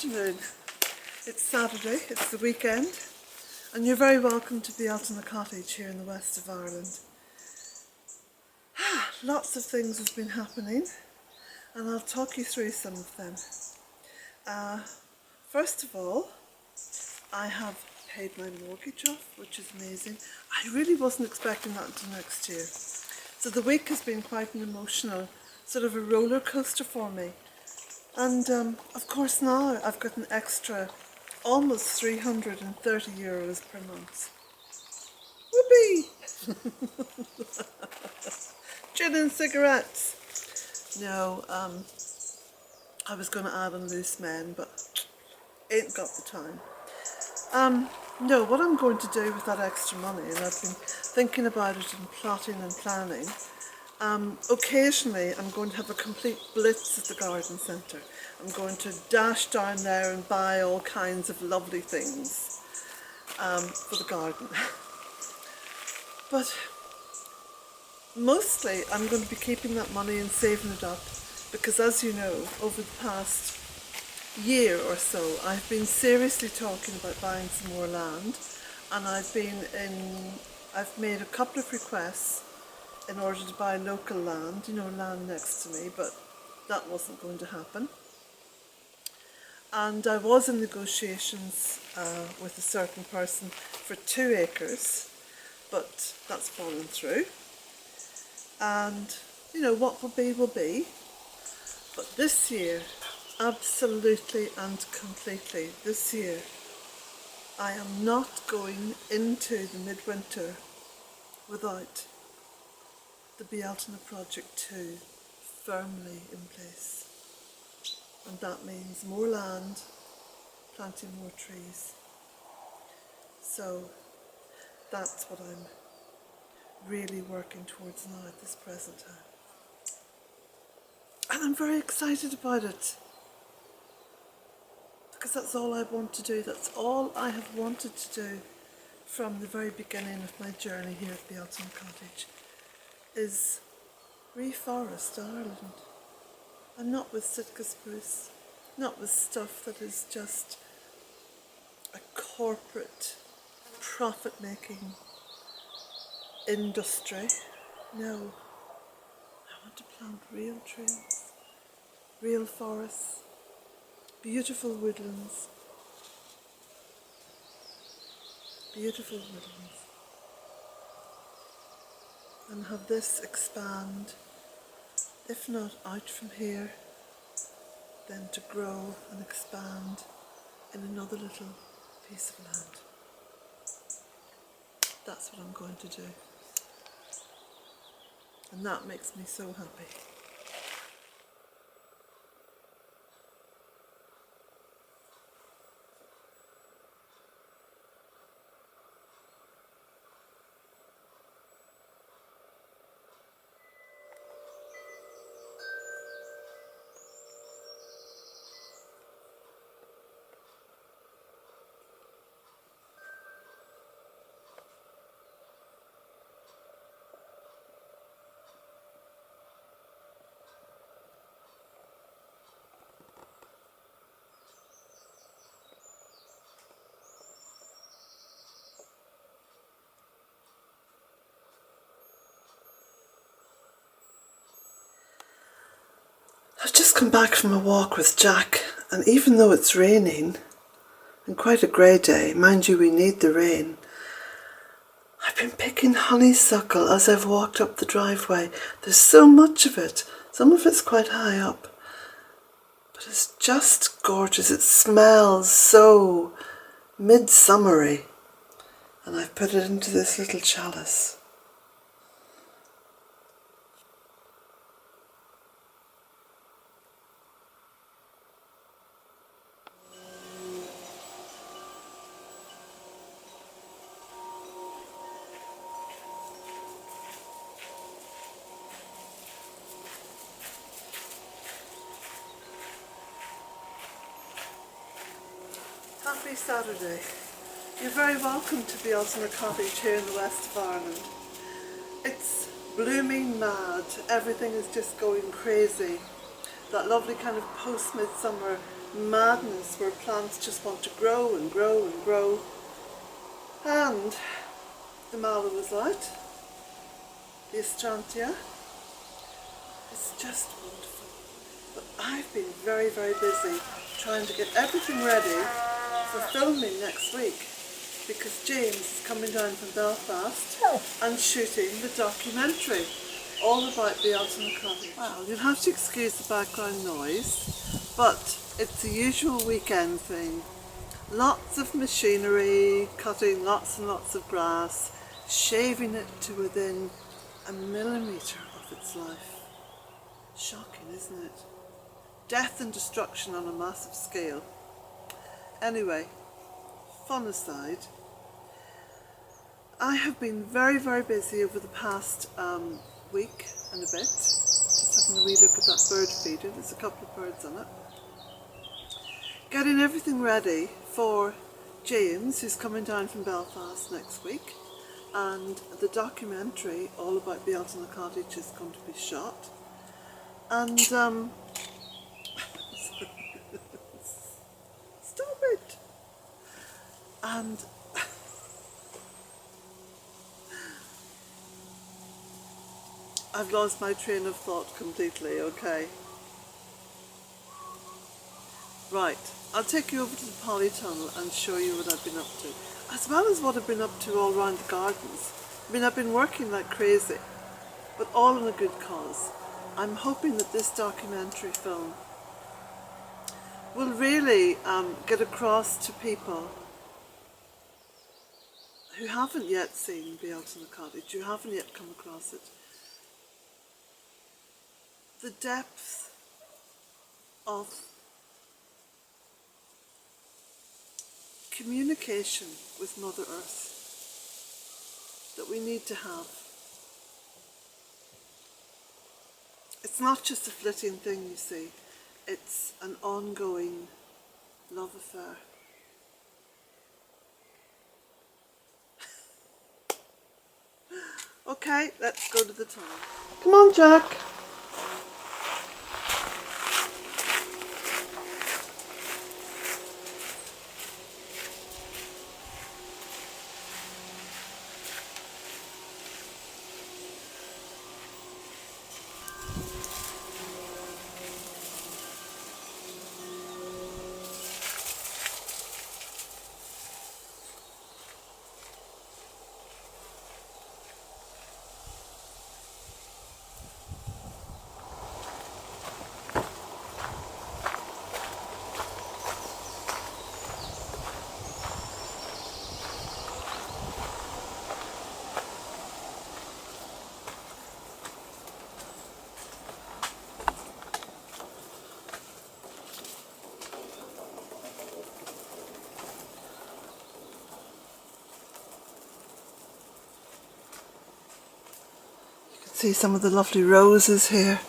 afternoon. It's Saturday, it's the weekend, and you're very welcome to Bealtaine Cottage here in the west of Ireland. Lots of things have been happening, and I'll talk you through some of them. First of all, I have paid my mortgage off, which is amazing. I really wasn't expecting that until next year. So the week has been quite an emotional, sort of a roller coaster for me. And of course now I've got an extra almost 330 euros per month. Whoopee! Gin and cigarettes. No, I was going to add on loose men, but ain't got the time. No, what I'm going to do with that extra money, and I've been thinking about it and plotting and planning, occasionally I'm going to have a complete blitz at the garden centre. I'm going to dash down there and buy all kinds of lovely things for the garden. But mostly I'm going to be keeping that money and saving it up, because as you know, over the past year or so I've been seriously talking about buying some more land, and I've made a couple of requests in order to buy local land, you know, land next to me, but that wasn't going to happen. And I was in negotiations with a certain person for 2 acres, but that's fallen through. And, you know, what will be will be. But this year, absolutely and completely, this year, I am not going into the Midwinter without the Bealtaine Project 2 firmly in place. And that means more land, planting more trees. So that's what I'm really working towards now at this present time. And I'm very excited about it, because that's all I want to do. That's all I have wanted to do from the very beginning of my journey here at Bealtaine Cottage, is reforest Ireland. And not with Sitka spruce, not with stuff that is just a corporate profit-making industry. No, I want to plant real trees, real forests, beautiful woodlands, and have this expand, if not out from here, then to grow and expand in another little piece of land. That's what I'm going to do. And that makes me so happy. I've just come back from a walk with Jack, and even though it's raining, and quite a grey day, mind you, we need the rain, I've been picking honeysuckle as I've walked up the driveway. There's so much of it. Some of it's quite high up, but it's just gorgeous. It smells so midsummery, and I've put it into this little chalice. Happy Saturday. You're very welcome to Bealtaine Cottage here in the west of Ireland. It's blooming mad. Everything is just going crazy. That lovely kind of post-midsummer madness where plants just want to grow and grow and grow. And the mallow was out, the astrantia. It's just wonderful. But I've been very, very busy trying to get everything ready for filming next week, because James is coming down from Belfast and shooting the documentary all about Bealtaine Cottage. Well, you'll have to excuse the background noise, but it's the usual weekend thing. Lots of machinery, cutting lots and lots of grass, shaving it to within a millimetre of its life. Shocking, isn't it? Death and destruction on a massive scale. Anyway, fun aside, I have been very, very busy over the past week and a bit. Just having a wee look at that bird feeder. There's a couple of birds on it. Getting everything ready for James, who's coming down from Belfast next week, and the documentary all about Bealtaine Cottage is going to be shot. And stop it. And I've lost my train of thought completely, okay. Right, I'll take you over to the polytunnel and show you what I've been up to, as well as what I've been up to all around the gardens. I mean, I've been working like crazy, but all in a good cause. I'm hoping that this documentary film will really get across to people who haven't yet seen Bealtaine Cottage, who haven't yet come across it, the depth of communication with Mother Earth that we need to have. It's not just a flitting thing, you see, it's an ongoing love affair. Okay, let's go to the tunnel. Come on, Jack. See some of the lovely roses here.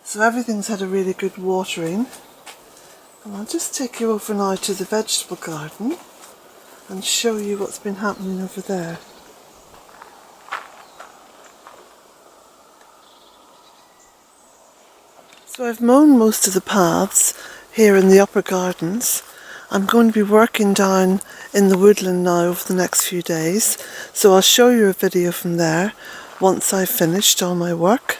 So everything's had a really good watering. And I'll just take you over now to the vegetable garden and show you what's been happening over there. So I've mown most of the paths here in the upper gardens. I'm going to be working down in the woodland now over the next few days, so I'll show you a video from there once I've finished all my work.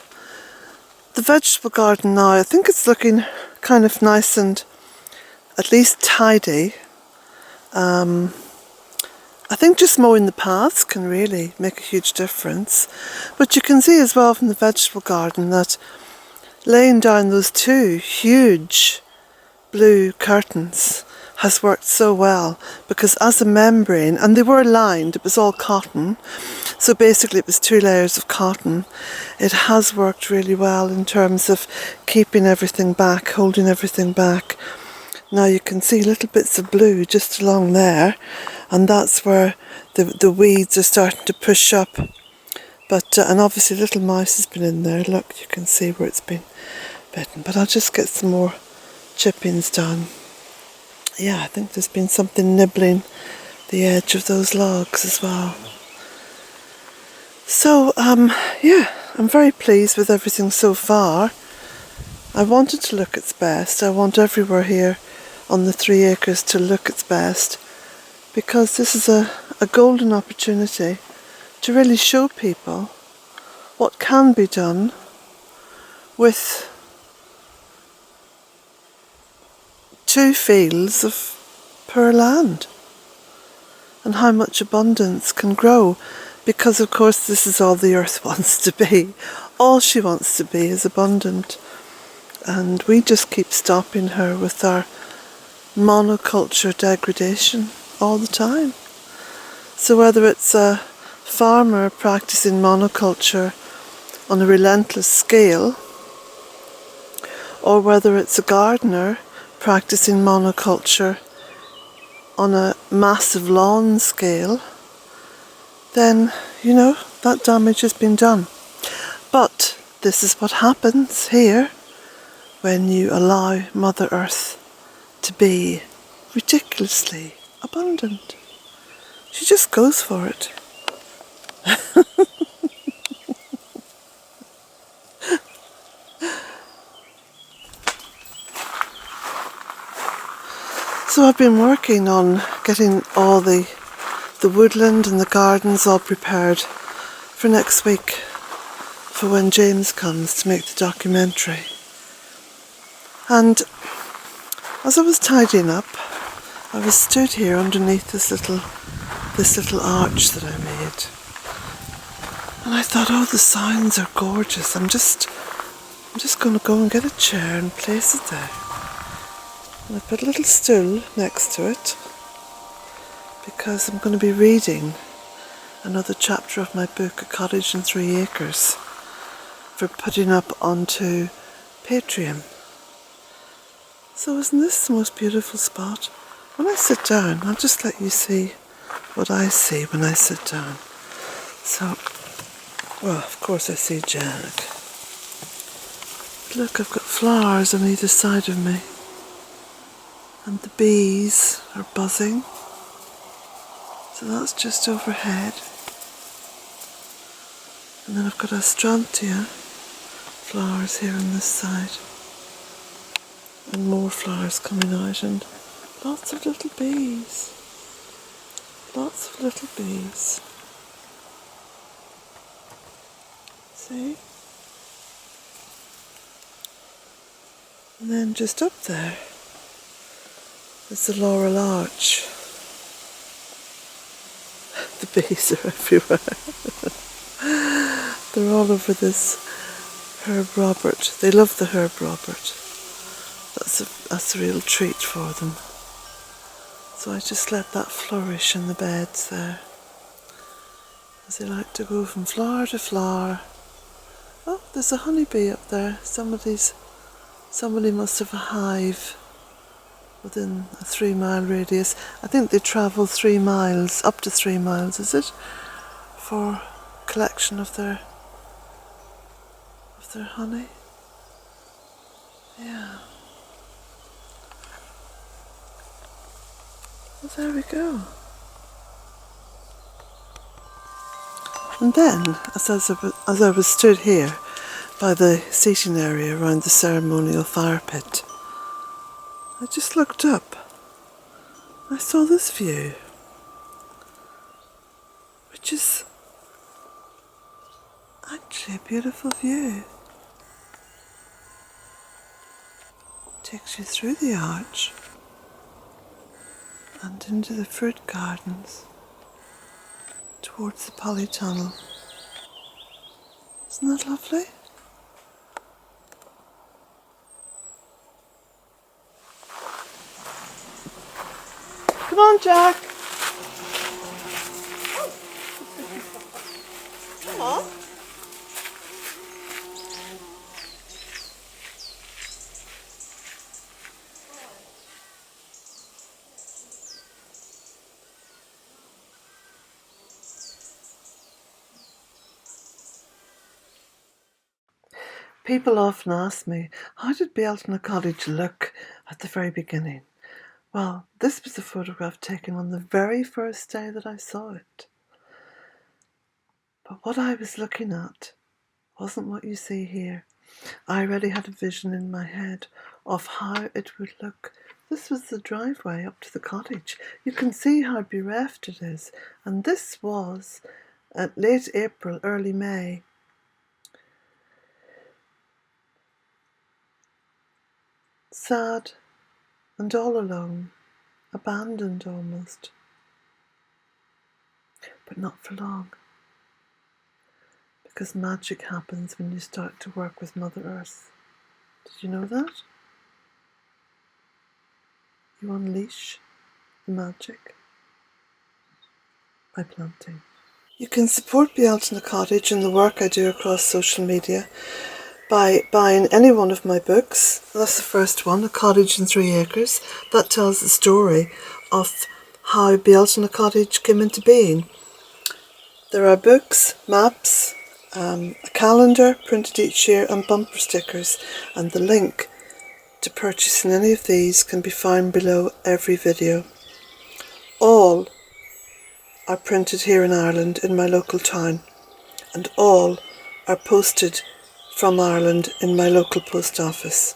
The vegetable garden now, I think it's looking kind of nice and at least tidy. I think just mowing the paths can really make a huge difference. But you can see as well from the vegetable garden that laying down those two huge blue curtains has worked so well, because as a membrane, and they were lined, it was all cotton, so basically it was 2 layers of cotton. It has worked really well in terms of keeping everything back, holding everything back. Now you can see little bits of blue just along there, and that's where the weeds are starting to push up. But and obviously little mouse has been in there. Look, you can see where it's been bitten. But I'll just get some more chippings done. Yeah, I think there's been something nibbling the edge of those logs as well. So, yeah, I'm very pleased with everything so far. I want it to look its best. I want everywhere here on the 3 acres to look its best, because this is a golden opportunity to really show people what can be done with 2 fields of poor land, and how much abundance can grow, because of course this is all the earth wants to be. All she wants to be is abundant, and we just keep stopping her with our monoculture degradation all the time. So whether it's a farmer practicing monoculture on a relentless scale, or whether it's a gardener practicing monoculture on a massive lawn scale, then, you know, that damage has been done. But this is what happens here when you allow Mother Earth to be ridiculously abundant. She just goes for it. So I've been working on getting all the woodland and the gardens all prepared for next week, for when James comes to make the documentary. And as I was tidying up, I was stood here underneath this little arch that I made, and I thought, oh, the sounds are gorgeous. I'm just going to go and get a chair and place it there. And I put a little stool next to it, because I'm going to be reading another chapter of my book, A Cottage in 3 Acres, for putting up onto Patreon. So isn't this the most beautiful spot? When I sit down, I'll just let you see what I see when I sit down. So, well, of course I see Jack. Look, I've got flowers on either side of me, and the bees are buzzing. So that's just overhead. And then I've got astrantia flowers here on this side, and more flowers coming out, and lots of little bees. Lots of little bees. See? And then just up there is the laurel arch. The bees are everywhere. They're all over this Herb Robert. They love the Herb Robert. That's a real treat for them. So I just let that flourish in the beds there, as they like to go from flower to flower. Oh, there's a honeybee up there. Somebody must have a hive within a 3-mile radius. I think they travel 3 miles, up to 3 miles, is it, for collection of their honey? Yeah. Well, there we go. And then, as I was stood here by the seating area around the ceremonial fire pit, I just looked up. I saw this view, which is actually a beautiful view. Takes you through the arch and into the fruit gardens towards the polytunnel. Isn't that lovely? Come on, Jack. Come on. People often ask me, how did Bealtaine Cottage look at the very beginning? Well, this was a photograph taken on the very first day that I saw it. But what I was looking at wasn't what you see here. I already had a vision in my head of how it would look. This was the driveway up to the cottage. You can see how bereft it is. And this was at late April, early May. Sad and all alone, abandoned almost. But not for long. Because magic happens when you start to work with Mother Earth. Did you know that? You unleash the magic by planting. You can support Bealtaine Cottage and the work I do across social media by buying any one of my books. That's the first one, A Cottage in 3 Acres. That tells the story of how Bealtaine Cottage came into being. There are books, maps, a calendar printed each year and bumper stickers, and the link to purchasing any of these can be found below every video. All are printed here in Ireland in my local town, and all are posted from Ireland in my local post office.